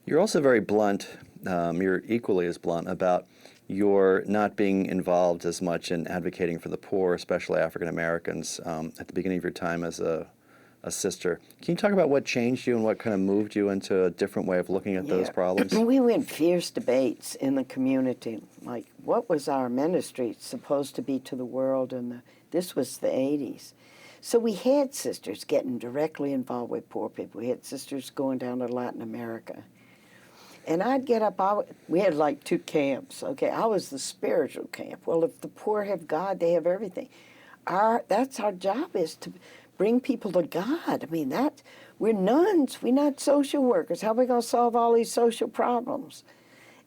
You're also very blunt, you're equally as blunt about your not being involved as much in advocating for the poor, especially African Americans, at the beginning of your time as a sister. Can you talk about what changed you and what kind of moved you into a different way of looking at those problems? We went fierce debates in the community, like what was our ministry supposed to be to the world, and this was the 80s. So we had sisters getting directly involved with poor people. We had sisters going down to Latin America. And I'd get up, we had like 2 camps, okay? I was the spiritual camp. Well, if the poor have God, they have everything. That's our job, is to bring people to God. I mean, we're nuns, we're not social workers. How are we gonna solve all these social problems?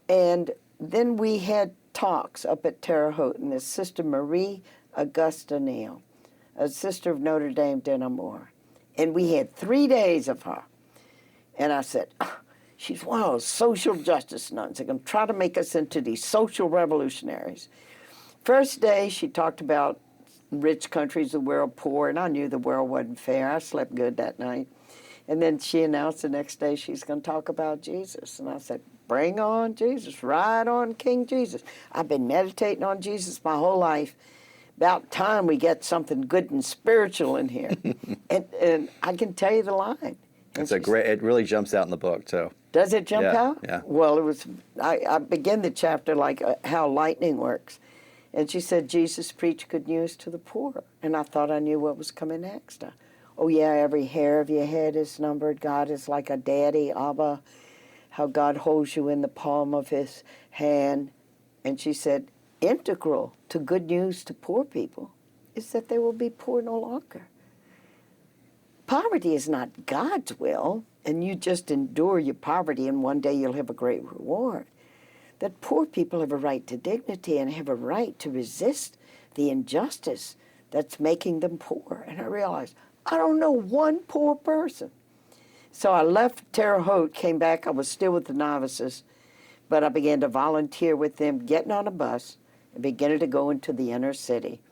And then we had talks up at Terre Haute, and this Sister Marie Augusta Neal, a sister of Notre Dame de Namur. And we had 3 days of her. And I said, she's one of those social justice nuns. They're going to try to make us into these social revolutionaries. First day, she talked about rich countries, the world poor, and I knew the world wasn't fair. I slept good that night. And then she announced the next day she's going to talk about Jesus. And I said, bring on Jesus, ride on King Jesus. I've been meditating on Jesus my whole life. About time we get something good and spiritual in here. and I can tell you the line. It's it really jumps out in the book, too. Does it jump out? Yeah. Well, I begin the chapter like how lightning works. And she said, Jesus preached good news to the poor. And I thought I knew what was coming next. Oh, yeah, every hair of your head is numbered. God is like a daddy, Abba, how God holds you in the palm of his hand. And she said, integral to good news to poor people is that they will be poor no longer. Poverty is not God's will, and you just endure your poverty and one day you'll have a great reward. That poor people have a right to dignity and have a right to resist the injustice that's making them poor. And I realized, I don't know one poor person. So I left Terre Haute, came back, I was still with the novices, but I began to volunteer with them, getting on a bus, and beginning to go into the inner city.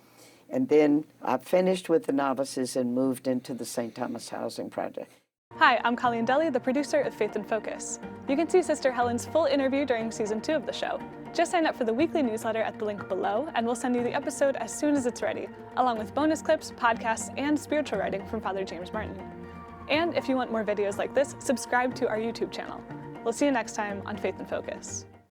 And then I finished with the novices and moved into the St. Thomas Housing Project. Hi, I'm Colleen Deli, the producer of Faith in Focus. You can see Sister Helen's full interview during Season 2 of the show. Just sign up for the weekly newsletter at the link below, and we'll send you the episode as soon as it's ready, along with bonus clips, podcasts, and spiritual writing from Father James Martin. And if you want more videos like this, subscribe to our YouTube channel. We'll see you next time on Faith in Focus.